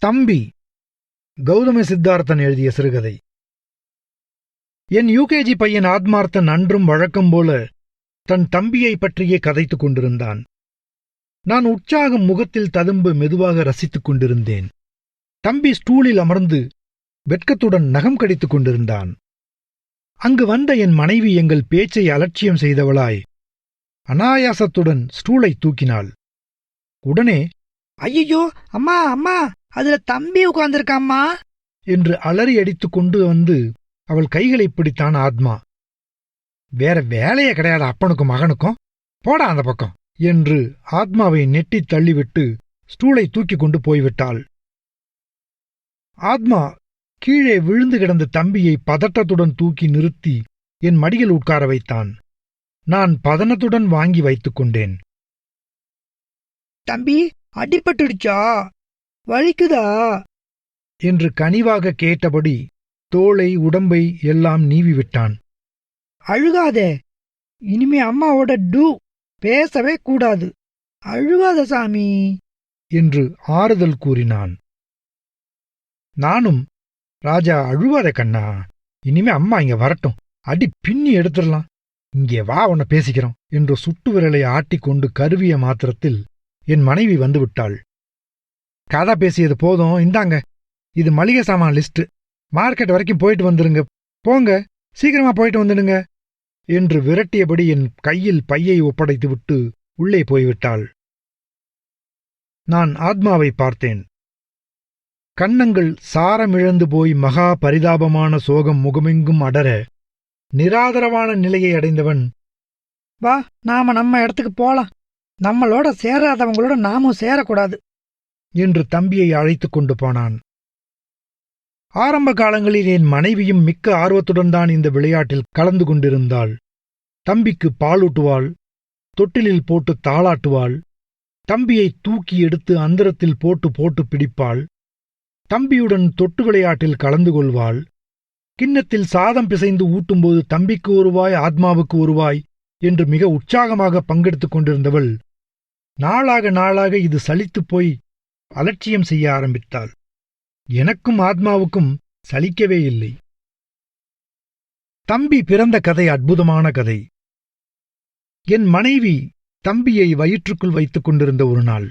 தம்பி, கௌதம சித்தார்த்தன் எழுதிய சிறுகதை. என் யூகேஜி பையன் ஆத்மார்த்தன் அன்றும் வழக்கம் போல தன் தம்பியை பற்றியே கதைத்துக் கொண்டிருந்தான். நான் உற்சாகம் முகத்தில் ததும்ப மெதுவாக ரசித்துக் கொண்டிருந்தேன். தம்பி ஸ்டூலில் அமர்ந்து வெட்கத்துடன் நகம் கடித்துக் கொண்டிருந்தான். அங்கு வந்த என் மனைவி எங்கள் பேச்சை அலட்சியம் செய்தவளாய் அனாயாசத்துடன் ஸ்டூலை தூக்கினாள். உடனே, ஐயோ அம்மா அம்மா, அதுல தம்பி உட்கார்ந்திருக்காம்மா என்று அலறி அடித்துக் கொண்டு வந்து அவள் கைகளை பிடித்தான் ஆத்மா. வேற வேலையே கிடையாது அப்பனுக்கும் மகனுக்கும், போடா அந்த பக்கம் என்று ஆத்மாவை நெட்டித் தள்ளிவிட்டு ஸ்டூலை தூக்கிக் கொண்டு போய்விட்டாள். ஆத்மா கீழே விழுந்து கிடந்த தம்பியை பதட்டத்துடன் தூக்கி நிறுத்தி என் மடியில் உட்கார வைத்தான். நான் பதனத்துடன் வாங்கி வைத்துக் கொண்டேன். தம்பி, அடிபட்டுடுச்சா? வலிக்குதா என்று கனிவாக கேட்டபடி தோளை உடம்பை எல்லாம் நீவிவிட்டான். அழுகாதே, இனிமே அம்மாவோட பேசவே கூடாது. அழுகாத சாமி என்று ஆறுதல் கூறினான். நானும், ராஜா அழுவாத கண்ணா, இனிமே அம்மா இங்க வரட்டும், அடி பின்னி எடுத்துடலாம், இங்கே வா உன்னை பேசிக்கிறோம் என்று சுட்டு விரலை ஆட்டிக்கொண்டு கருவிய மாத்திரத்தில் என் மனைவி வந்துவிட்டாள். கதை பேசியது போதும், இந்தாங்க, இது மளிகை சாமான் லிஸ்ட், மார்க்கெட் வரைக்கும் போயிட்டு வந்துடுங்க, போங்க, சீக்கிரமா போயிட்டு வந்துடுங்க என்று விரட்டியபடி என் கையில் பையை ஒப்படைத்துவிட்டு உள்ளே போய்விட்டாள். நான் ஆத்மாவை பார்த்தேன். கன்னங்கள் சாரமிழந்து போய் மகா பரிதாபமான சோகம் முகமெங்கும் அடர நிராதரவான நிலையை அடைந்தவன், வா நாம நம்ம இடத்துக்கு போலாம், நம்மளோட சேராதவங்களோட நாமும் சேரக்கூடாது என்று தம்பியை அழைத்துக் கொண்டு போனான். ஆரம்ப காலங்களில் என் மனைவியும் மிக்க ஆர்வத்துடன் தான் இந்த விளையாட்டில் கலந்து கொண்டிருந்தாள். தம்பிக்கு பாலூட்டுவாள், தொட்டிலில் போட்டு தாளாட்டுவாள், தம்பியை தூக்கி எடுத்து அந்தரத்தில் போட்டு போட்டு பிடிப்பாள், தம்பியுடன் தொட்டு விளையாட்டில் கலந்து கொள்வாள், கிண்ணத்தில் சாதம் பிசைந்து ஊட்டும்போது தம்பிக்கு ஒருவாய் ஆத்மாவுக்கு ஒருவாய் என்று மிக உற்சாகமாக பங்கெடுத்துக் கொண்டிருந்தவள் நாளாக நாளாக இது சலித்துப் போய் அலட்சியம் செய்ய ஆரம்பித்தாள். எனக்கும் ஆத்மாவுக்கும் சலிக்கவே இல்லை. தம்பி பிறந்த கதை அற்புதமான கதை. என் மனைவி தம்பியை வயிற்றுக்குள் வைத்துக் கொண்டிருந்த ஒரு நாள்,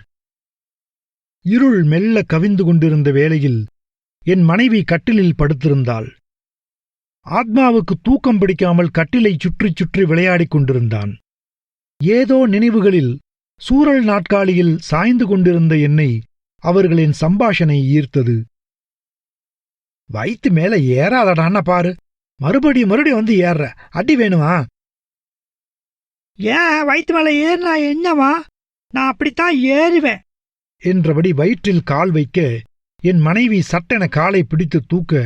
இருள் மெல்ல கவிந்து கொண்டிருந்த வேளையில் என் மனைவி கட்டிலில் படுத்திருந்தாள். ஆத்மாவுக்கு தூக்கம் பிடிக்காமல் கட்டிலை சுற்றி சுற்றி விளையாடிக் கொண்டிருந்தான். ஏதோ நினைவுகளில் சூழல் நாட்காலியில் சாய்ந்து கொண்டிருந்த என்னை அவர்களின் சம்பாஷணை ஈர்த்தது. வயிற்று மேல ஏறாதடான்னா பாரு, மறுபடியும் வந்து ஏற, அடி வேணுமா? ஏன் வயிற்று மேல ஏறினா என்னவா? நான் அப்படித்தான் ஏறுவேன் என்றபடி வயிற்றில் கால் வைக்க என் மனைவி சட்டென காலை பிடித்து தூக்க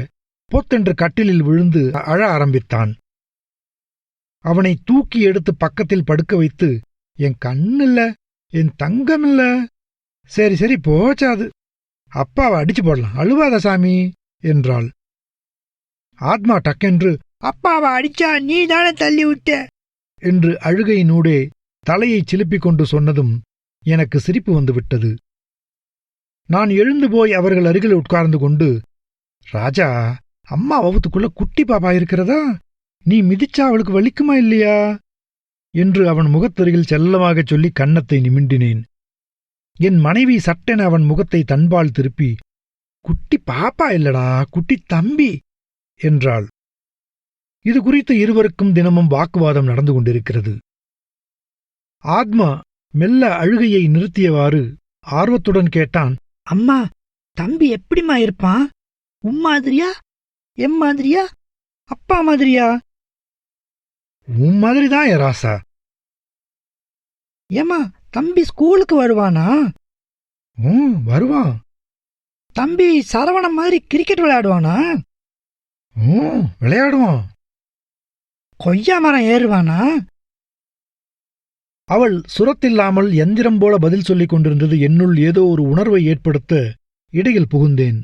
பொத்தென்று கட்டிலில் விழுந்து அழ ஆரம்பித்தான். அவனை தூக்கி எடுத்து பக்கத்தில் படுக்க வைத்து, என் கண்ணில்ல, என் தங்கமில்ல, சரி சரி போச்சாது, அப்பாவை அடிச்சு போடலாம், அழுவாத சாமி என்றாள். ஆத்மா டக்கென்று, அப்பாவை அடிச்சா நீ தானே தள்ளி விட்ட என்று அழுகையினூடே தலையைச் சிலுப்பிக் கொண்டு சொன்னதும் எனக்கு சிரிப்பு வந்துவிட்டது. நான் எழுந்து போய் அவர்கள் அருகில் உட்கார்ந்து கொண்டு, ராஜா, அம்மா வவுத்துக்குள்ள குட்டி பாப்பா இருக்கிறதா, நீ மிதிச்சா அவளுக்கு வலிக்குமா இல்லையா என்று அவன் முகத்தருகில் செல்லமாகச் சொல்லி கன்னத்தை நிமிண்டினேன். என் மனைவி சட்டென அவன் முகத்தை தன்பால் திருப்பி, குட்டி பாப்பா இல்லடா, குட்டி தம்பி என்றாள். இது குறித்து இருவருக்கும் தினமும் வாக்குவாதம் நடந்து கொண்டிருக்கிறது. ஆத்மா மெல்ல அழுகையை நிறுத்தியவாறு ஆர்வத்துடன் கேட்டான், அம்மா, தம்பி எப்படிமா இருப்பான்? உம் மாதிரியா, எம் மாதிரியா, அப்பா மாதிரியா? உன் மாதிரிதான் என் ராசா. ஏமா, தம்பி ஸ்கூலுக்கு வருவானா? வருவான். தம்பி சரவணன் மாதிரி கிரிக்கெட் விளையாடுவானா? விளையாடுவான். கொய்யா மரம் ஏறுவானா? அவள் சுரத்தில்லாமல் எந்திரம் போல பதில் சொல்லிக் கொண்டிருந்தது என்னுள் ஏதோ ஒரு உணர்வை ஏற்படுத்த இடையில் புகுந்தேன்.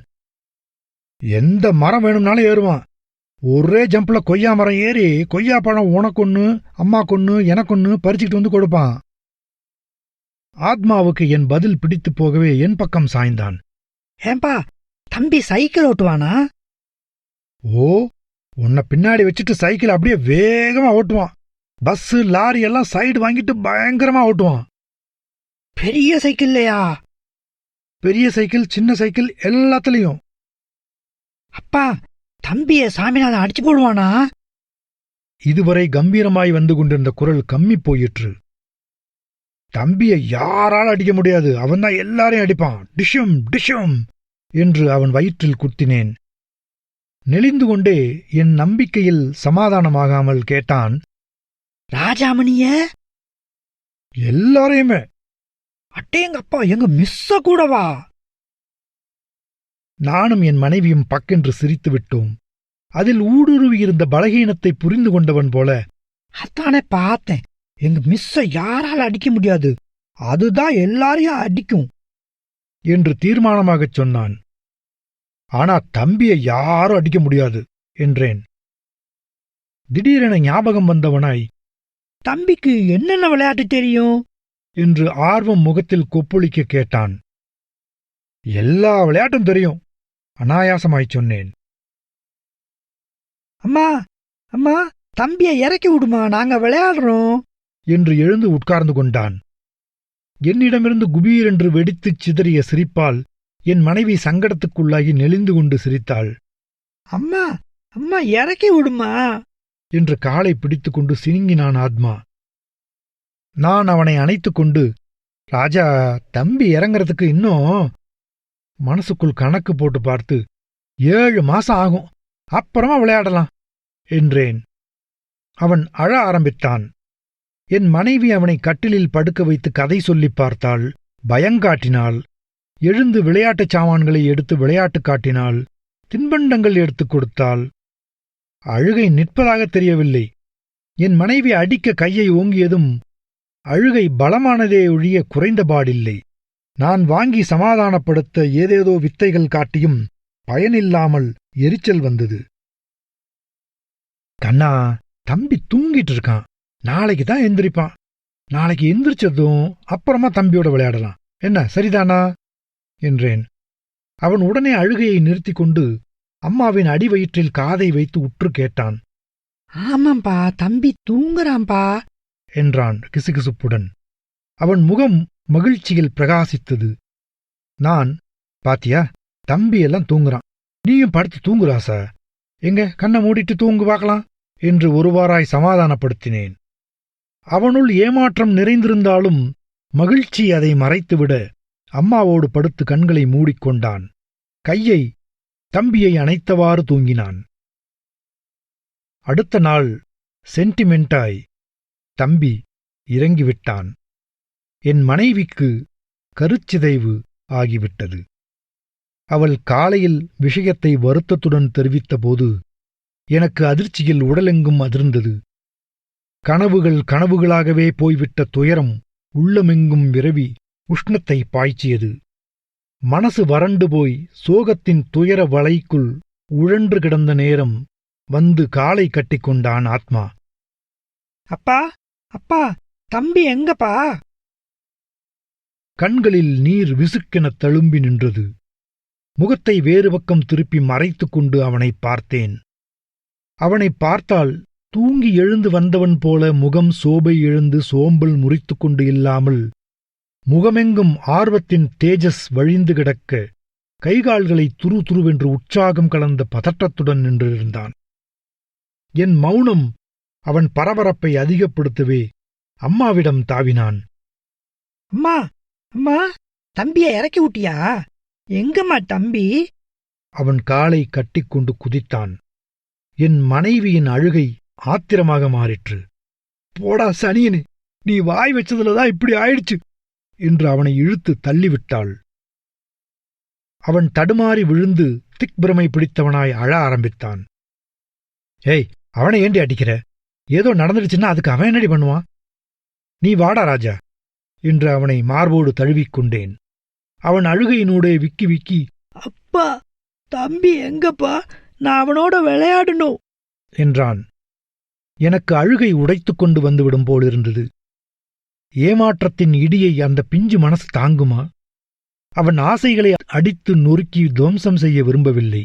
எந்த மரம் வேணும்னாலும் ஏறுவான். ஒரே ஜம்பில் கொய்யா மரம் ஏறி கொய்யா பழம் உனக்கொன்னு அம்மாக்கொன்னு எனக்கொன்னு பறிச்சுக்கிட்டு வந்து கொடுப்பான். ஆத்மாவுக்கு என் பதில் பிடித்துப் போகவே என் பக்கம் சாய்ந்தான். ஏன்பா, தம்பி சைக்கிள் ஓட்டுவானா? ஓ, உன்னை பின்னாடி வச்சுட்டு சைக்கிள் அப்படியே வேகமா ஓட்டுவான். பஸ்ஸு லாரி எல்லாம் சைடு வாங்கிட்டு பயங்கரமா ஓட்டுவான். பெரிய சைக்கிள்லையா? பெரிய சைக்கிள் சின்ன சைக்கிள் எல்லாத்துலயும். அப்பா, தம்பிய சாமிநாதன் அடிச்சு போடுவானா? இதுவரை கம்பீரமாய் வந்து கொண்டிருந்த குரல் கம்மி போயிற்று. தம்பியை யாரால அடிக்க முடியாது, அவன்தான் எல்லாரையும் அடிப்பான். டிஷம் டிஷம் என்று அவன் வயிற்றில் குத்தினேன். நெளிந்து கொண்டே என் நம்பிக்கையில் சமாதானமாகாமல் கேட்டான், ராஜாமணிய? எல்லாரையுமே. அட்டேங்கப்பா, எங்க மிஸ்ஸ கூடவா? நானும் என் மனைவியும் பக்கென்று சிரித்து விட்டோம். அதில் ஊடுருவியிருந்த பலகீனத்தை புரிந்து கொண்டவன் போல, அத்தானே பார்த்தேன், எங்க மிஸ்ஸ யாரால அடிக்க முடியாது, அதுதான் எல்லாரையும் அடிக்கும் என்று தீர்மானமாகச் சொன்னான். ஆனா தம்பியை யாரும் அடிக்க முடியாது என்றேன். திடீரென ஞாபகம் வந்தவனாய், தம்பிக்கு என்னென்ன விளையாட்டு தெரியும் என்று ஆர்வம் முகத்தில் கொப்பளிக்க கேட்டான். எல்லா விளையாட்டும் தெரியும், அனாயாசமாய்ச் சொன்னேன். அம்மா அம்மா, தம்பிய இறக்கி விடுமா, நாங்க விளையாடுறோம் என்று எழுந்து உட்கார்ந்து கொண்டான். என்னிடமிருந்து குபீரென்று வெடித்துச் சிதறிய சிரிப்பால் என் மனைவி சங்கடத்துக்குள்ளாகி நெளிந்து கொண்டு சிரித்தாள். அம்மா அம்மா, இறக்கி விடுமா என்று காலை பிடித்துக்கொண்டு சினுங்கினான் ஆத்மா. நான் அவனை அணைத்துக் கொண்டு, ராஜா, தம்பி இறங்கறதுக்கு இன்னும், மனசுக்குள் கணக்கு போட்டு பார்த்து, 7 மாசம் ஆகும், அப்புறமா விளையாடலாம் என்றேன். அவன் அழ ஆரம்பித்தான். என் மனைவி அவனை கட்டிலில் படுக்க வைத்து கதை சொல்லிப் பார்த்தாள், பயங்காட்டினாள், எழுந்து விளையாட்டுச் சாமான்களை எடுத்து விளையாட்டு காட்டினாள், தின்பண்டங்கள் எடுத்துக் கொடுத்தாள். அழுகை நிற்பதாகத் தெரியவில்லை. என் மனைவி அடிக்க கையை ஓங்கியதும் அழுகை பலமானதே ஒழிய குறைந்தபாடில்லை. நான் வாங்கி சமாதானப்படுத்த ஏதேதோ வித்தைகள் காட்டியும் பயனில்லாமல் எரிச்சல் வந்தது. கண்ணா, தம்பி தூங்கிட்டு இருக்கான், நாளைக்கு தான் எந்திரிப்பான். நாளைக்கு எந்திரிச்சதும் அப்புறமா தம்பியோட விளையாடலாம், என்ன சரிதானா என்றேன். அவன் உடனே அழுகையை நிறுத்திக் கொண்டு அம்மாவின் அடிவயிற்றில் காதை வைத்து உற்று கேட்டான். ஆமாம்பா, தம்பி தூங்குறான்பா என்றான் கிசுகிசுப்புடன். அவன் முகம் மகிழ்ச்சியில் பிரகாசித்தது. நான், பாத்தியா, தம்பியெல்லாம் தூங்குறான், நீயும் படுத்து தூங்குறாசா, எங்க கண்ணை மூடிட்டு தூங்கு பார்க்கலாம் என்று ஒருவாறாய் சமாதானப்படுத்தினேன். அவனுள் ஏமாற்றம் நிறைந்திருந்தாலும் மகிழ்ச்சி அதை மறைத்துவிட அம்மாவோடு படுத்து கண்களை மூடிக்கொண்டான். கையை தம்பியை அணைத்தவாறு தூங்கினான். அடுத்த நாள் சென்டிமெண்டாய் தம்பி இறங்கிவிட்டான். என் மனைவிக்கு கருச்சிதைவு ஆகிவிட்டது. அவள் காலையில் விஷயத்தை வருத்தத்துடன் தெரிவித்தபோது எனக்கு அதிர்ச்சியில் உடலெங்கும் அதிர்ந்தது. கனவுகள் கனவுகளாகவே போய்விட்ட துயரம் உள்ளமெங்கும் விரவி உஷ்ணத்தை பாய்ச்சியது. மனசு வறண்டு போய் சோகத்தின் துயர வலைக்குள் உழன்று கிடந்த நேரம் வந்து காலை கட்டிக்கொண்டான் ஆத்மா. அப்பா அப்பா, தம்பி எங்கப்பா? கண்களில் நீர் விசுக்கெனத் தழும்பி நின்றது. முகத்தை வேறு பக்கம் திருப்பி மறைத்துக் கொண்டு அவனைப் பார்த்தேன். அவனைப் பார்த்தால் தூங்கி எழுந்து வந்தவன் போல முகம் சோபை எழுந்து சோம்பல் முறித்துக் கொண்டு இல்லாமல் முகமெங்கும் ஆர்வத்தின் தேஜஸ் வழிந்து கிடக்க கைகால்களை துரு துருவென்று உற்சாகம் கலந்த பதற்றத்துடன் நின்றிருந்தான். என் மௌனம் அவன் பரபரப்பை அதிகப்படுத்தவே அம்மாவிடம் தாவினான். அம்மா அம்மா, தம்பிய இறக்கி விட்டியா? எங்கம்மா தம்பி? அவன் காலை கட்டிக்கொண்டு குதித்தான். என் மனைவியின் அழுகை ஆத்திரமாக மாறிற்று. போடா சனியனே, நீ வாய் வச்சதுலதான் இப்படி ஆயிடுச்சு என்று அவனை இழுத்து தள்ளிவிட்டாள். அவன் தடுமாறி விழுந்து திக்பிரமை பிடித்தவனாய் அழ ஆரம்பித்தான். ஏய், அவனை ஏண்டி அடிக்கிற? ஏதோ நடந்துடுச்சுன்னா அதுக்கு அவன் என்னடி பண்ணுவான்? நீ வாடா ராஜா என்று அவனை மார்போடு தழுவிக்கொண்டேன். அவன் அழுகையினூடே விக்கி விக்கி, அப்பா, தம்பி எங்கப்பா, நான் அவனோட விளையாடணும் என்றான். எனக்கு அழுகை உடைத்துக் கொண்டு வந்துவிடும் போலிருந்தது. ஏமாற்றத்தின் இடியை அந்த பிஞ்சு மனசு தாங்குமா? அவன் ஆசைகளை அடித்து நொறுக்கி துவம்சம் செய்ய விரும்பவில்லை.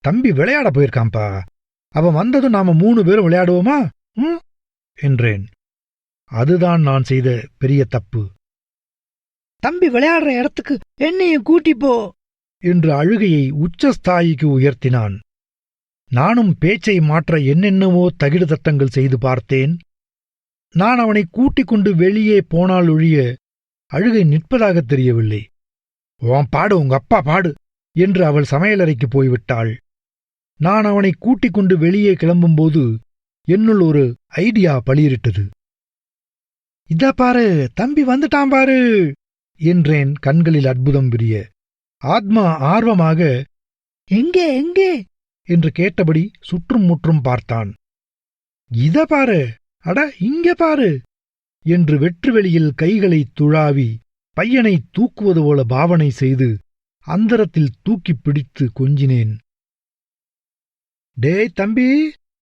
தம்பி விளையாட போயிருக்காம்பா, அவன் வந்ததும் நாம 3 பேரும் விளையாடுவோமா என்றேன். அதுதான் நான் செய்த பெரிய தப்பு. தம்பி விளையாடுற இடத்துக்கு என்னையும் கூட்டிப்போ என்று அழுகையை உச்சஸ்தாயிக்கு உயர்த்தினான். நானும் பேச்சை மாற்ற என்னென்னவோ தகிடு தத்தங்கள் செய்து பார்த்தேன். நான் அவனை கூட்டிக் கொண்டு வெளியே போனால் ஒழிய அழுகை நிற்பதாக தெரியவில்லை. "உன் பாடு, உங்க அப்பா பாடு" என்று அவள் சமையலறைக்கு போய்விட்டாள். நான் அவனை கூட்டிக் கொண்டு வெளியே கிளம்பும்போது என்னுள் ஒரு ஐடியா பளிரிட்டது. "இதா பாரு, தம்பி வந்துட்டான் பாரு" என்றேன் கண்களில் அற்புதம் விரிய. ஆத்மா ஆர்வமாக எங்கே எங்கே என்று கேட்டபடி சுற்றும் முற்றும் பார்த்தான். "இத பாரு, அட இங்க பாரு" என்று வெற்றுவெளியில் கைகளை துழாவி பையனை தூக்குவது போல பாவனை செய்து அந்தரத்தில் தூக்கிப் பிடித்து கொஞ்சினேன். "டேய் தம்பி,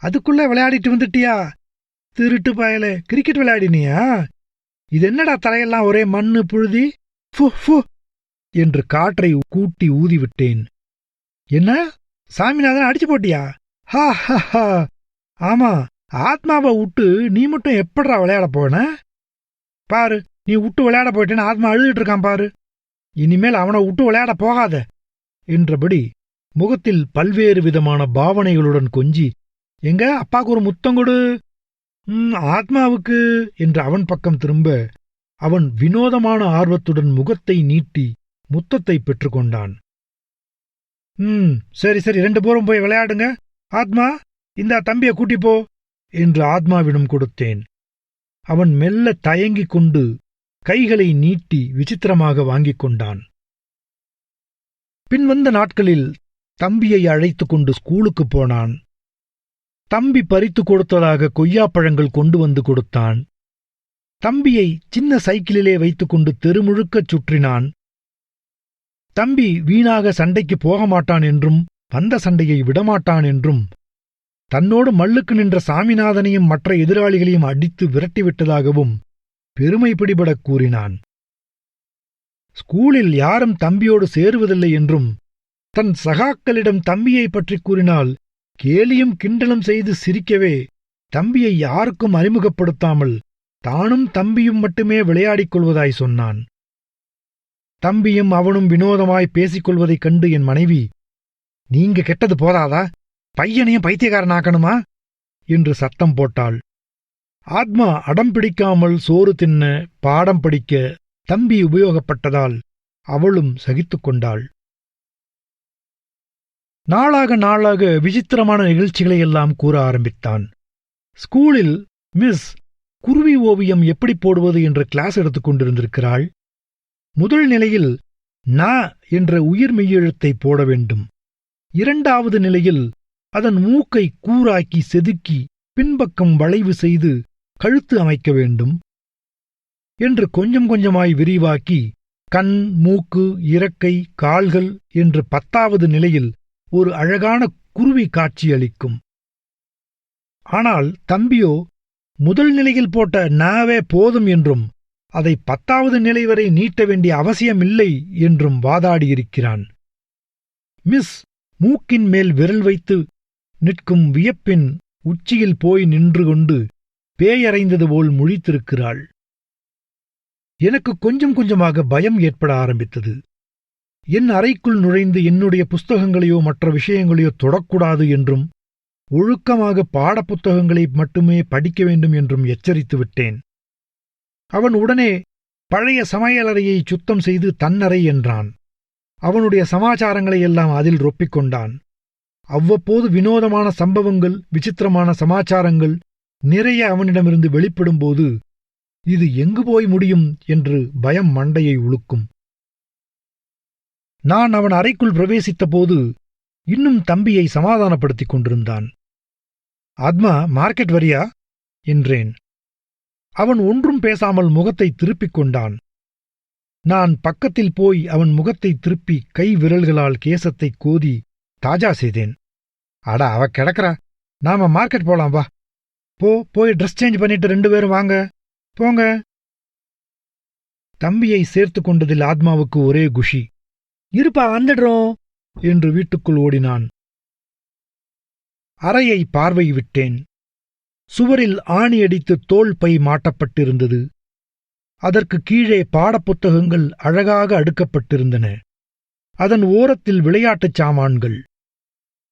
அதுக்குள்ள விளையாடிட்டு வந்துட்டியா? திருட்டு பயல, கிரிக்கெட் விளையாடினியா? இது என்னடா தரையெல்லாம் ஒரே மண்ணு புழுதி? ஃபு ஃபு" என்று காற்றை கூட்டி ஊதிவிட்டேன். "என்ன, சாமிநாதன் அடிச்சு போட்டியா? ஹா ஹா ஹா. ஆமா, ஆத்மாவை விட்டு நீ மட்டும் எப்படா விளையாட போன? பாரு, நீ விட்டு விளையாட போயிட்டேன்னு ஆத்மா அழுதுட்டு இருக்கான் பாரு. இனிமேல் அவனை விட்டு விளையாட போகாத" என்றபடி முகத்தில் பல்வேறு விதமான பாவனைகளுடன் கொஞ்சி, "எங்க அப்பாவுக்கு ஒரு முத்தம் கொடு, ஆத்மாவுக்கு" என்று அவன் பக்கம் திரும்ப அவன் வினோதமான ஆர்வத்துடன் முகத்தை நீட்டி முத்தத்தை பெற்றுக்கொண்டான். சரி சரி, 2 பேரும் போய் விளையாடுங்க. ஆத்மா, இந்த தம்பியை கூட்டிப்போ" என்று ஆத்மாவிடம் கொடுத்தேன். அவன் மெல்ல தயங்கிக் கொண்டு கைகளை நீட்டி விசித்திரமாக வாங்கிக் கொண்டான். பின்வந்த நாட்களில் தம்பியை அழைத்துக் கொண்டு ஸ்கூலுக்கு போனான். தம்பி பறித்து கொடுத்ததாக கொய்யாப்பழங்கள் கொண்டு வந்து கொடுத்தான். தம்பியை சின்ன சைக்கிளிலே வைத்துக்கொண்டு தெருமுழுக்கச் சுற்றினான். தம்பி வீணாக சண்டைக்கு போக மாட்டான் என்றும் வந்த சண்டையை விடமாட்டான் என்றும் தன்னோடு மல்லுக்கு நின்ற சாமிநாதனையும் மற்ற எதிராளிகளையும் அடித்து விரட்டிவிட்டதாகவும் பெருமை பிடிபடக் கூறினான். ஸ்கூலில் யாரும் தம்பியோடு சேருவதில்லை என்றும் தன் சகாக்களிடம் தம்பியை பற்றி கூறினால் கேலியும் கிண்டலும் செய்து சிரிக்கவே தம்பியை யாருக்கும் அறிமுகப்படுத்தாமல் தானும் தம்பியும் மட்டுமே விளையாடிக் கொள்வதாய் சொன்னான். தம்பியும் அவனும் வினோதமாய் பேசிக் கொள்வதைக் கண்டு என் மனைவி, "நீங்க கெட்டது போதாதா, பையனையும் பைத்தியக்காரனாக்கணுமா?" என்று சத்தம் போட்டாள். ஆத்மா அடம் பிடிக்காமல் சோறு தின்ன, பாடம் படிக்க தம்பி உபயோகப்பட்டதால் அவளும் சகித்துக் கொண்டாள். நாளாக நாளாக விசித்திரமான நிகழ்ச்சிகளையெல்லாம் கூற ஆரம்பித்தான். ஸ்கூலில் மிஸ் குருவி ஓவியம் எப்படி போடுவது என்ற கிளாஸ் எடுத்துக் கொண்டிருந்திருக்கிறாள். முதல் நிலையில் ந என்ற உயிர் மெய்யெழுத்தை போட வேண்டும். 2வது நிலையில் அதன் மூக்கை கூராக்கி செதுக்கி பின்பக்கம் வளைவு செய்து கழுத்து அமைக்க வேண்டும் என்று கொஞ்சம் கொஞ்சமாய் விரிவாக்கி கண், மூக்கு, இறக்கை, கால்கள் என்று 10வது நிலையில் ஒரு அழகான குருவி காட்சியளிக்கும். ஆனால் தம்பியோ முதல் நிலையில் போட்ட நாவே போதும் என்றும் அதை 10வது நிலை வரை நீட்ட வேண்டிய அவசியமில்லை என்றும் வாதாடியிருக்கிறான். மிஸ் மூக்கின் மேல் விரல் வைத்து நிற்கும் வியப்பின் உச்சியில் போய் நின்று கொண்டு பேயறைந்தது போல் முழித்திருக்கிறாள். எனக்கு கொஞ்சம் கொஞ்சமாக பயம் ஏற்பட ஆரம்பித்தது. என் அறைக்குள் நுழைந்து என்னுடைய புஸ்தகங்களையோ மற்ற விஷயங்களையோ தொடக்கூடாது என்றும் ஒழுக்கமாக பாடப்புத்தகங்களை மட்டுமே படிக்க வேண்டும் என்றும் எச்சரித்து விட்டேன். அவன் உடனே பழைய சமையலறையை சுத்தம் செய்து தன்னறை என்றான். அவனுடைய சமாச்சாரங்களையெல்லாம் அதில் ரொப்பிக்கொண்டான். அவ்வப்போது வினோதமான சம்பவங்கள், விசித்திரமான சமாச்சாரங்கள் நிறைய அவனிடமிருந்து வெளிப்படும்போது இது எங்கு போய் முடியும் என்று பயம் மண்டையை உழுக்கும். நான் அவன் அறைக்குள் பிரவேசித்தபோது இன்னும் தம்பியை சமாதானப்படுத்திக் கொண்டிருந்தான். "ஆத்மா, மார்க்கெட் வரியா?" என்றேன். அவன் ஒன்றும் பேசாமல் முகத்தை திருப்பிக் கொண்டான். நான் பக்கத்தில் போய் அவன் முகத்தை திருப்பி கை விரல்களால் கேசத்தை கோதி தாஜா செய்தேன். "அட, அவ கிடக்கிறா, நாம மார்க்கெட் போலாம் வா. போய் ட்ரெஸ் சேஞ்ச் பண்ணிட்டு 2 பேரும் வாங்க, போங்க." தம்பியை சேர்த்து கொண்டதில் ஆத்மாவுக்கு ஒரே குஷி. இருப்பா, வந்துடுறோம் என்று வீட்டுக்குள் ஓடினான். அறையை பார்வை விட்டேன். சுவரில் ஆணியடித்து தோள் பை மாட்டப்பட்டிருந்தது. அதற்கு கீழே பாடப்புத்தகங்கள் அழகாக அடுக்கப்பட்டிருந்தன. அதன் ஓரத்தில் விளையாட்டுச் சாமான்கள்.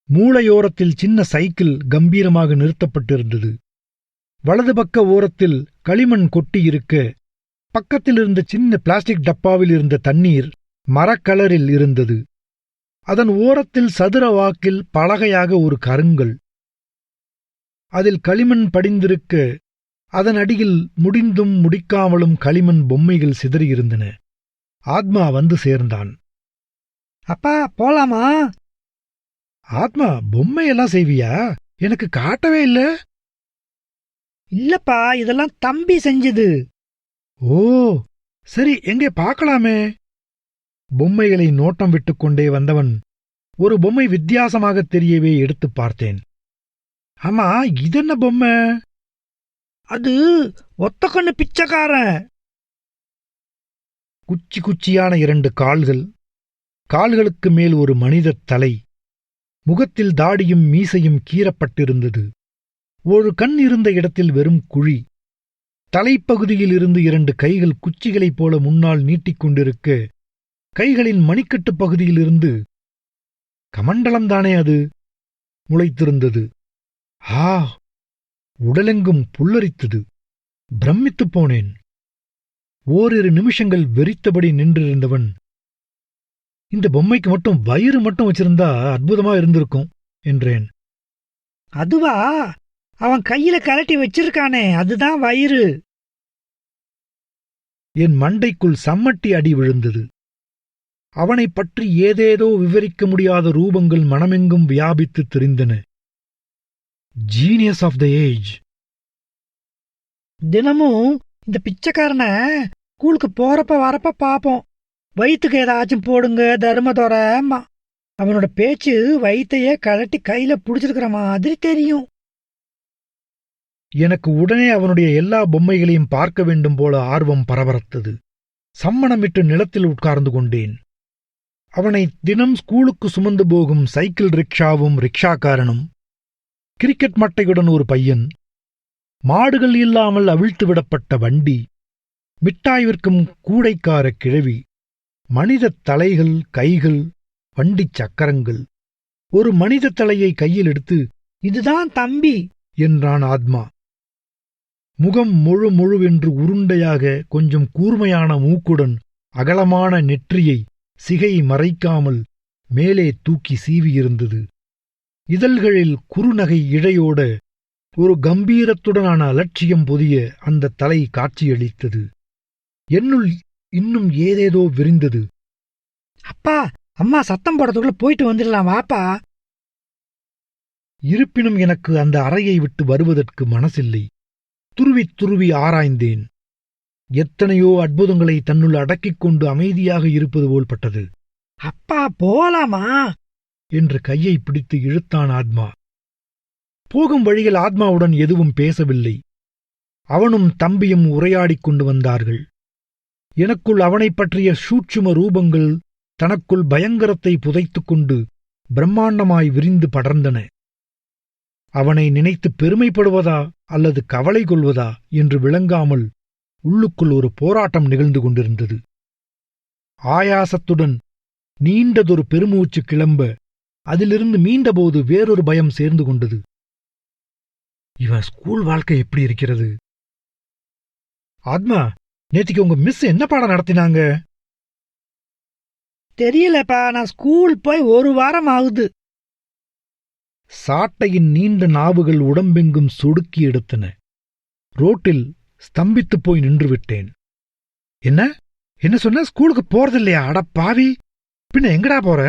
மூளையோரத்தில் சின்ன சைக்கிள் கம்பீரமாக நிறுத்தப்பட்டிருந்தது. வலது பக்க ஓரத்தில் களிமண் கொட்டியிருக்க, பக்கத்தில் இருந்த சின்ன பிளாஸ்டிக் டப்பாவில் இருந்த தண்ணீர் மரக்கலரில் இருந்தது. அதன் ஓரத்தில் சதுர வாக்கில் பலகையாக ஒரு கருங்கல். அதில் களிமண் படிந்திருக்க, அதன் அடியில் முடிந்தும் முடிக்காமலும் களிமண் பொம்மைகள் சிதறியிருந்தன. ஆத்மா வந்து சேர்ந்தான். அப்பா, போலாமா? ஆத்மா, பொம்மையெல்லாம் செய்வியா? எனக்கு காட்டவே இல்ல. இல்லப்பா, இதெல்லாம் தம்பி செஞ்சது. ஓ, சரி, எங்கே பார்க்கலாமே. பொம்மைகளை நோட்டம் விட்டுக்கொண்டே வந்தவன் ஒரு பொம்மை வித்தியாசமாகத் தெரியவே எடுத்துப் பார்த்தேன். ஆமா, இதென்ன பொம்மை? அது ஒத்தக்கண்ணு பிச்சைக்காரன். குச்சி குச்சியான 2 கால்கள், கால்களுக்கு மேல் ஒரு மனிதத் தலை. முகத்தில் தாடியும் மீசையும் கீறப்பட்டிருந்தது. ஒரு கண் இருந்த இடத்தில் வெறும் குழி. தலைப்பகுதியில் இருந்து 2 கைகள் குச்சிகளைப் போல முன்னால் நீட்டிக்கொண்டிருக்க, கைகளின் மணிக்கட்டுப் பகுதியிலிருந்து கமண்டலம்தானே அது முளைத்திருந்தது. ஆ! உடலெங்கும் புல்லரித்தது. பிரமித்துப் போனேன். ஓரிரு நிமிஷங்கள் வெறித்தபடி நின்றிருந்தவன், இந்த பொம்மைக்கு மட்டும் வயிறு மட்டும் வச்சிருந்தா அற்புதமா இருந்திருக்கும் என்றேன். அதுவா? அவன் கையில கலட்டி வச்சிருக்கானே, அதுதான் வயிறு. என் மண்டைக்குள் சம்மட்டி அடி விழுந்தது. அவனைப் பற்றி ஏதேதோ விவரிக்க முடியாத ரூபங்கள் மனமெங்கும் வியாபித்துத் திரிந்தன. Genius of the age. தினமும் இந்த பிச்சைக்காரனை ஸ்கூலுக்கு போறப்ப வரப்ப பாப்போம். வயிற்றுக்கு ஏதாச்சும் போடுங்க தர்மதோரம்மா. அவனோட பேச்சு வயிற்றையே கலட்டி கையில புடிச்சிருக்கிற மாதிரி தெரியும். எனக்கு உடனே அவனுடைய எல்லா பொம்மைகளையும் பார்க்க வேண்டும் போல ஆர்வம் பரபரத்தது. சம்மணமிட்டு நிலத்தில் உட்கார்ந்து கொண்டேன். அவனை தினம் ஸ்கூலுக்கு சுமந்து போகும் சைக்கிள் ரிக்ஷாவும் ரிக்ஷாக்காரனும், கிரிக்கெட் மட்டையுடன் ஒரு பையன், மாடுகள் இல்லாமல் அவிழ்த்துவிடப்பட்ட வண்டி, மிட்டாய் விற்கும் கூடைக்கார கிழவி, மனிதத் தலைகள், கைகள், வண்டிச் சக்கரங்கள். ஒரு மனித தலையை கையில் எடுத்து, இதுதான் தம்பி என்றான் ஆத்மா. முகம் முழு முழுவென்று உருண்டையாக, கொஞ்சம் கூர்மையான மூக்குடன் அகலமான நெற்றியை சிகை மறைக்காமல் மேலே தூக்கி சீவியிருந்தது. இதழ்களில் குறுநகை இழையோட ஒரு கம்பீரத்துடனான அலட்சியம் பொதிய அந்த தலை காட்சியளித்தது. என்னுள் இன்னும் ஏதேதோ விரிந்தது. அப்பா, அம்மா சத்தம் போடுறதுக்குள்ள போயிட்டு வந்துடலாம், வாப்பா. இருப்பினும் எனக்கு அந்த அறையை விட்டு வருவதற்கு மனசில்லை. துருவித் துருவி ஆராய்ந்தேன். எத்தனையோ அற்புதங்களை தன்னுள் அடக்கிக் கொண்டு அமைதியாக இருப்பது போல் பட்டது. அப்பா, போலாமா என்று கையை பிடித்து இழுத்தான் ஆத்மா. போகும் வழியில் ஆத்மாவுடன் எதுவும் பேசவில்லை. அவனும் தம்பியும் உரையாடிக் கொண்டு வந்தார்கள். எனக்குள் அவனைப் பற்றிய சூட்சும ரூபங்கள் தனக்குள் பயங்கரத்தை புதைத்துக் கொண்டு பிரம்மாண்டமாய் விரிந்து படர்ந்தன. அவனை நினைத்து பெருமைப்படுவதா அல்லது கவலை கொள்வதா என்று விளங்காமல் உள்ளுக்குள் ஒரு போராட்டம் நிகழ்ந்து கொண்டிருந்தது. ஆயாசத்துடன் நீண்டதொரு பெருமூச்சு கிளம்ப, அதிலிருந்து மீண்டபோது வேறொரு பயம் சேர்ந்து கொண்டது. இவன் ஸ்கூல் வாழ்க்கை எப்படி இருக்கிறது? ஆத்மா, நேத்திக்கு உங்க மிஸ் என்ன பாடம் நடத்தினாங்க? தெரியலப்பா, நான் ஸ்கூல் போய் 1 வாரம் ஆகுது. சாட்டையின் நீண்ட நாவுகள் உடம்பெங்கும் சொடுக்கி எடுத்தன. ரோட்டில் ஸ்தம்பித்துப் போய் நின்றுவிட்டேன். என்ன என்ன சொன்ன? ஸ்கூலுக்கு போறதில்லையா? அட பாவி, பின்ன எங்கடா போற?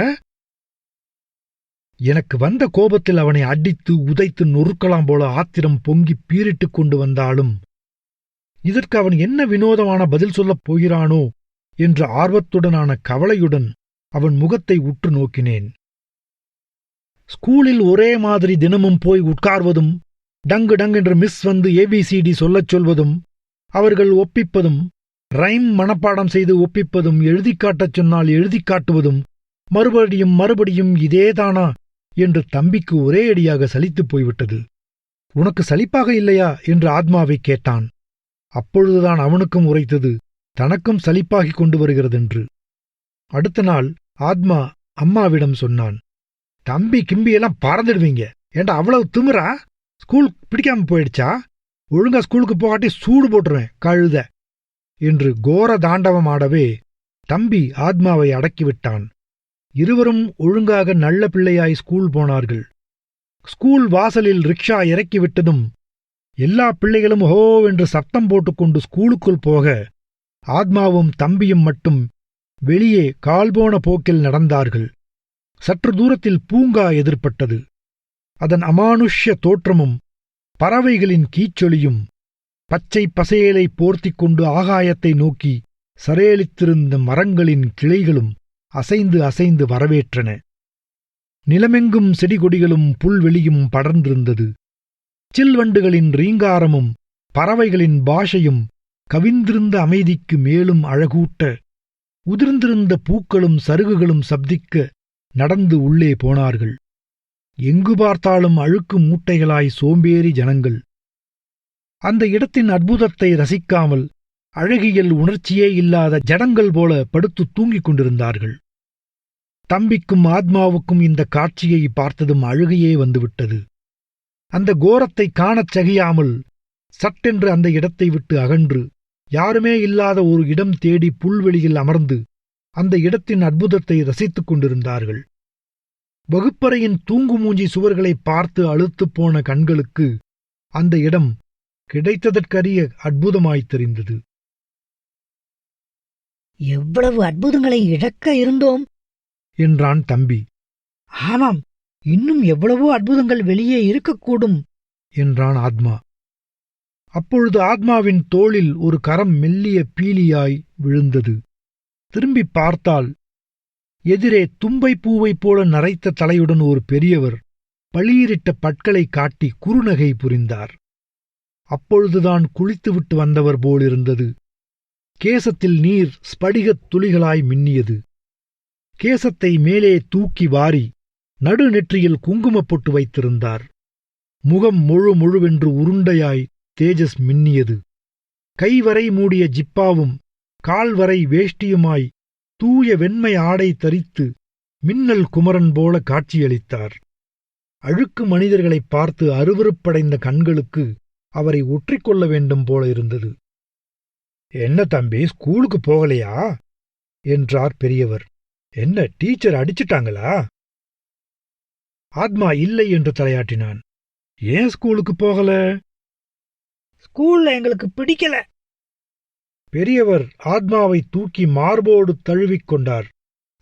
எனக்கு வந்த கோபத்தில் அவனை அடித்து உதைத்து நொறுக்கலாம் போல ஆத்திரம் பொங்கி பீறிட்டுக் கொண்டு வந்தாலும், இதற்கு அவன் என்ன வினோதமான பதில் சொல்லப் போகிறானோ என்ற ஆர்வத்துடனான கவலையுடன் அவன் முகத்தை உற்று நோக்கினேன். ஸ்கூலில் ஒரே மாதிரி தினமும் போய் உட்கார்வதும், டங்கு டங் என்று மிஸ் வந்து ABCD சொல்லச் சொல்வதும், அவர்கள் ஒப்பிப்பதும், ரைம் மனப்பாடம் செய்து ஒப்பிப்பதும், எழுதிக் காட்டச் சொன்னால் எழுதிக் காட்டுவதும், மறுபடியும் மறுபடியும் இதேதானா என்று தம்பிக்கு ஒரே அடியாக சலித்துப் போய்விட்டது. உனக்கு சலிப்பாக இல்லையா என்று ஆத்மாவை கேட்டான். அப்பொழுதுதான் அவனுக்கும் உரைத்தது, தனக்கும் சலிப்பாகிக் கொண்டு வருகிறதென்று. அடுத்த நாள் ஆத்மா அம்மாவிடம் சொன்னான், தம்பி கிம்பியெல்லாம் பறந்துடுவீங்க. ஏண்டா அவ்வளவு திமிரா? ஸ்கூல் பிடிக்காம போயிடுச்சா? ஒழுங்கா ஸ்கூலுக்கு போகாட்டி சூடு போட்டுருவேன் கழுத என்று கோர தாண்டவமாடவே தம்பி ஆத்மாவை அடக்கிவிட்டான். இருவரும் ஒழுங்காக நல்ல பிள்ளையாய் ஸ்கூல் போனார்கள். ஸ்கூல் வாசலில் ரிக்ஷா இறக்கிவிட்டதும் எல்லா பிள்ளைகளும் ஹோ என்று சத்தம் போட்டுக்கொண்டு ஸ்கூலுக்குள் போக, ஆத்மாவும் தம்பியும் மட்டும் வெளியே கால்போன போக்கில் நடந்தார்கள். சற்று தூரத்தில் பூங்கா எதிர்ப்பட்டது. அதன் அமானுஷ்ய தோற்றமும் பறவைகளின் கீச்சொலியும் பச்சை பசேலை போர்த்திக் கொண்டு ஆகாயத்தை நோக்கி சரேலித்திருந்த மரங்களின் கிளைகளும் அசைந்து அசைந்து வரவேற்றன. நிலமெங்கும் செடிகொடிகளும் புல்வெளியும் படர்ந்திருந்தது. சில்வண்டுகளின் ரீங்காரமும் பறவைகளின் பாஷையும் கவிந்திருந்த அமைதிக்கு மேலும் அழகூட்ட, உதிர்ந்திருந்த பூக்களும் சருகுகளும் சப்திக்க நடந்து உள்ளே போனார்கள். எங்கு பார்த்தாலும் அழுக்கு மூட்டைகளாய் சோம்பேறி ஜனங்கள். அந்த இடத்தின் அற்புதத்தை ரசிக்காமல் அழகியல் உணர்ச்சியே இல்லாத ஜடங்கள் போல படுத்து தூங்கிக் கொண்டிருந்தார்கள். தம்பிக்கும் ஆத்மாவுக்கும் இந்த காட்சியை பார்த்ததும் அழுகையே வந்துவிட்டது. அந்த கோரத்தை காணச் சகியாமல் சட்டென்று அந்த இடத்தை விட்டு அகன்று யாருமே இல்லாத ஒரு இடம் தேடி புல்வெளியில் அமர்ந்து அந்த இடத்தின் அற்புதத்தை ரசித்துக் கொண்டிருந்தார்கள். வகுப்பறையின் தூங்குமூஞ்சி சுவர்களை பார்த்து அழுத்துப் போன கண்களுக்கு அந்த இடம் கிடைத்ததற்கரிய அற்புதமாய்த் தெரிந்தது. எவ்வளவு அற்புதங்களை இழக்க இருந்தோம் என்றான் தம்பி. ஆமாம், இன்னும் எவ்வளவோ அற்புதங்கள் வெளியே இருக்கக்கூடும் என்றான் ஆத்மா. அப்பொழுது ஆத்மாவின் தோளில் ஒரு கரம் மெல்லிய பீலியாய் விழுந்தது. திரும்பிப் பார்த்தால் எதிரே தும்பை பூவைப் போல நரைத்த தலையுடன் ஒரு பெரியவர் பளீரிட்ட பற்களை காட்டி குறுநகை புரிந்தார். அப்பொழுதுதான் குளித்துவிட்டு வந்தவர் போலிருந்தது. கேசத்தில் நீர் ஸ்படிகத் துளிகளாய் மின்னியது. கேசத்தை மேலே தூக்கி வாரி நடுநெற்றியில் குங்குமப் பொட்டு வைத்திருந்தார். முகம் முழுவென்று உருண்டையாய் தேஜஸ் மின்னியது. கைவரை மூடிய ஜிப்பாவும் கால்வரை வேஷ்டியுமாய் தூய வெண்மை ஆடை தரித்து மின்னல் குமரன் போல காட்சியளித்தார். அழுக்கு மனிதர்களைப் பார்த்து அருவருப்படைந்த கண்களுக்கு அவரை ஒற்றிக்கொள்ள வேண்டும் போல இருந்தது. என்ன தம்பி, ஸ்கூலுக்கு போகலையா என்றார் பெரியவர். என்ன, டீச்சர் அடிச்சிட்டாங்களா? ஆத்மா இல்லை என்று தலையாட்டினான். ஏன் ஸ்கூலுக்கு போகல? ஸ்கூல்ல எங்களுக்கு பிடிக்கல. பெரியவர் ஆத்மாவை தூக்கி மார்போடு தழுவிக் கொண்டார்.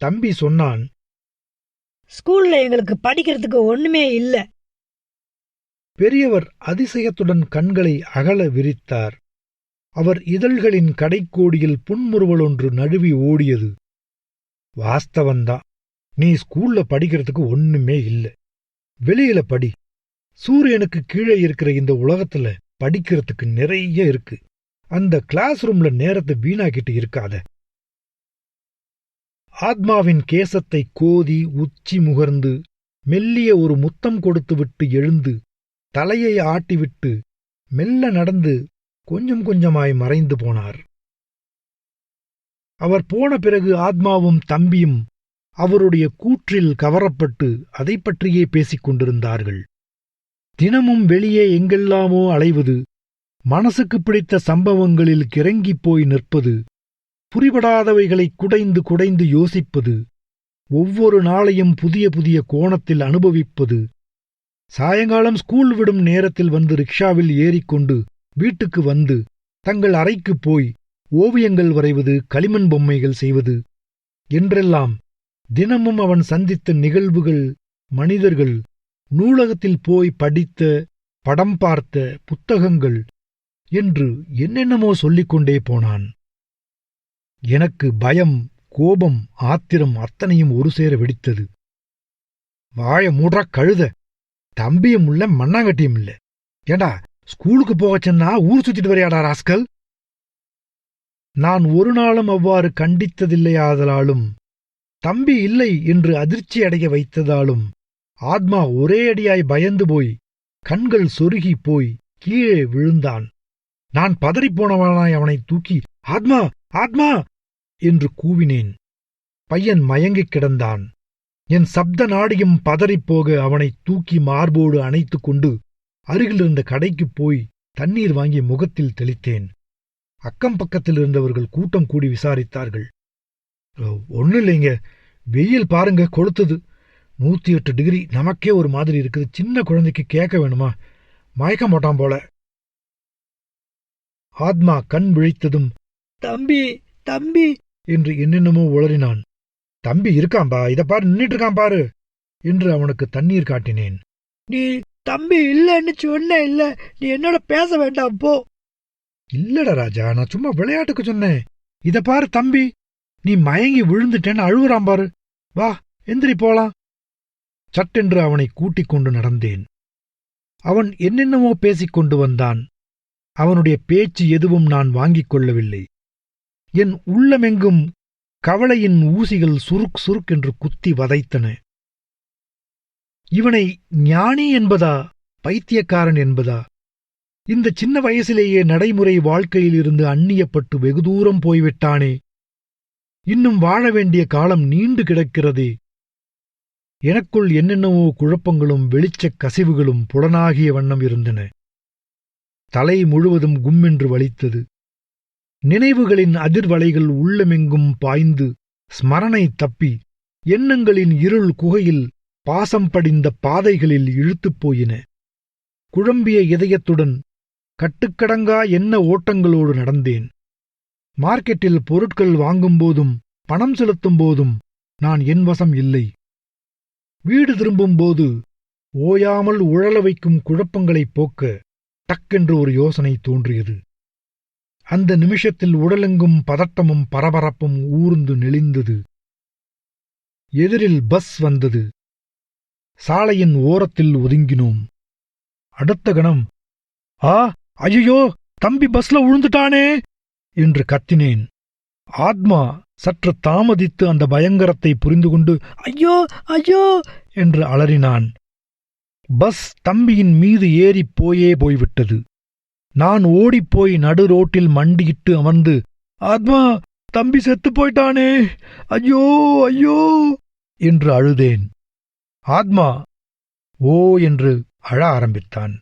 தம்பி சொன்னான், ஸ்கூல்ல எங்களுக்கு படிக்கிறதுக்கு ஒண்ணுமே இல்ல. பெரியவர் அதிசயத்துடன் கண்களை அகல விரித்தார். அவர் இதழ்களின் கடைக்கோடியில் புன்முறுவலொன்று நழுவி ஓடியது. வாஸ்தவந்தான், நீ ஸ்கூல்ல படிக்கிறதுக்கு ஒண்ணுமே இல்ல. வெளியில படி. சூரியனுக்கு கீழே இருக்கிற இந்த உலகத்துல படிக்கிறதுக்கு நிறைய இருக்கு. அந்த கிளாஸ் ரூம்ல நேரத்தை வீணாக்கிட்டு இருக்காத. ஆத்மாவின் கேசத்தை கோதி உச்சி முகர்ந்து மெல்லிய ஒரு முத்தம் கொடுத்துவிட்டு எழுந்து தலையை ஆட்டிவிட்டு மெல்ல நடந்து கொஞ்சம் கொஞ்சமாய் மறைந்து போனார். அவர் போன பிறகு ஆத்மாவும் தம்பியும் அவருடைய கூற்றில் கவரப்பட்டு அதை பற்றியே பேசிக் கொண்டிருந்தார்கள். தினமும் வெளியே எங்கெல்லாமோ அலைவது, மனசுக்கு பிடித்த சம்பவங்களில் கிறங்கிப் போய் நிற்பது, புரிபடாதவைகளை குடைந்து குடைந்து யோசிப்பது, ஒவ்வொரு நாளையும் புதிய புதிய கோணத்தில் அனுபவிப்பது, சாயங்காலம் ஸ்கூல் விடும் நேரத்தில் வந்து ரிக்ஷாவில் ஏறிக்கொண்டு வீட்டுக்கு வந்து தங்கள் அறைக்குப் போய் ஓவியங்கள் வரைவது, களிமண் பொம்மைகள் செய்வது என்றெல்லாம் தினமும் அவன் சந்தித்த நிகழ்வுகள், மனிதர்கள், நூலகத்தில் போய் படித்த, படம் பார்த்த புத்தகங்கள் என்று என்னென்னமோ சொல்லிக்கொண்டே போனான். எனக்கு பயம், கோபம், ஆத்திரம் அத்தனையும் ஒரு சேர வெடித்தது. வாய மூட்றா கழுத, தம்பியும் இல்ல மண்ணாங்கட்டியும் இல்ல. ஏண்டா ஸ்கூலுக்கு போகச்சன்னா ஊர் சுத்திட்டு வரையாடா ராஸ்கல்? நான் ஒரு நாளும் அவ்வாறு கண்டித்ததில்லையாதலாலும் தம்பி இல்லை என்று அதிர்ச்சி அடைய வைத்ததாலும் ஆத்மா ஒரே அடியாய் பயந்து போய் கண்கள் சொருகி போய் கீழே விழுந்தான். நான் பதறிப்போனவனாய் அவனை தூக்கி ஆத்மா ஆத்மா என்று கூவினேன். பையன் மயங்கிக் கிடந்தான். என் சப்த நாடியும் பதறிப்போக அவனை தூக்கி மார்போடு அணைத்துக் கொண்டு அருகிலிருந்த கடைக்குப் போய் தண்ணீர் வாங்கி முகத்தில் தெளித்தேன். அக்கம் பக்கத்தில் இருந்தவர்கள் கூட்டம் கூடி விசாரித்தார்கள். ஒன்னும் இல்லைங்க, வெயில் பாருங்க கொளுத்துது, 108 டிகிரி, நமக்கே ஒரு மாதிரி இருக்குது, சின்ன குழந்தைக்கு கேட்க வேணுமா, மயக்கம் போட்டான் போல. ஆத்மா கண் விழித்ததும் தம்பி தம்பி என்று என்னென்னமோ உளறினான். தம்பி இருக்காம்பா, இத பாரு, நின்னுட்டு இருக்கான் பாரு என்று அவனுக்கு தண்ணீர் காட்டினேன். நீ தம்பி இல்லன்னு சொன்ன இல்ல, நீ என்னோட பேச வேண்டாம் போ. இல்லடா ராஜா, நான் சும்மா விளையாட்டுக்கு சொன்னேன். இத பாரு தம்பி, நீ மயங்கி விழுந்துட்டேன்னு அழுவுறான் பாரு, வா எந்திரி போலாம். சட்டென்று அவனை கூட்டிக் கொண்டு நடந்தேன். அவன் என்னென்னமோ பேசிக் கொண்டு வந்தான். அவனுடைய பேச்சு எதுவும் நான் வாங்கிக் கொள்ளவில்லை. என் உள்ளமெங்கும் கவலையின் ஊசிகள் சுருக் சுருக் என்று குத்தி வதைத்தன. இவனை ஞானி என்பதா பைத்தியக்காரன் என்பதா? இந்த சின்ன வயசிலேயே நடைமுறை வாழ்க்கையிலிருந்து அந்நியப்பட்டு வெகு தூரம் போய்விட்டானே. இன்னும் வாழ வேண்டிய காலம் நீண்டு கிடக்கிறதே. எனக்குள் என்னென்னவோ குழப்பங்களும் வெளிச்சக் கசிவுகளும் புலனாகிய வண்ணம் இருந்தன. தலை முழுவதும் கும்மென்று வலித்தது. நினைவுகளின் அதிர்வலைகள் உள்ளமெங்கும் பாய்ந்து ஸ்மரணை தப்பி எண்ணங்களின் இருள் குகையில் பாசம் படிந்த பாதைகளில் இழுத்துப் போயின. குழம்பிய இதயத்துடன் கட்டுக்கடங்கா எண்ண ஓட்டங்களோடு நடந்தேன். மார்க்கெட்டில் பொருட்கள் வாங்கும்போதும் பணம் செலுத்தும் போதும் நான் என் வசம் இல்லை. வீடு திரும்பும்போது ஓயாமல் உழல வைக்கும் குழப்பங்களைப் போக்க டக்கென்று ஒரு யோசனை தோன்றியது. அந்த நிமிஷத்தில் உடலெங்கும் பதட்டமும் பரபரப்பும் ஊர்ந்து நெளிந்தது. எதிரில் பஸ் வந்தது. சாலையின் ஓரத்தில் ஒதுங்கினோம். அடுத்த கணம், ஆ ஐயோ, தம்பி பஸ்ல விழுந்துட்டானே என்று கத்தினேன். ஆத்மா சற்று தாமதித்து அந்த பயங்கரத்தை புரிந்து கொண்டு ஐயோ ஐயோ என்று அலறினான். பஸ் தம்பியின் மீது ஏறிப் போய்விட்டது. நான் ஓடிப்போய் நடு ரோட்டில் மண்டியிட்டு அமர்ந்து, ஆத்மா, தம்பி செத்துப் போயிட்டானே, ஐயோ ஐயோ என்று அழுதேன். ஆத்மா ஓ என்று அழ ஆரம்பித்தான்.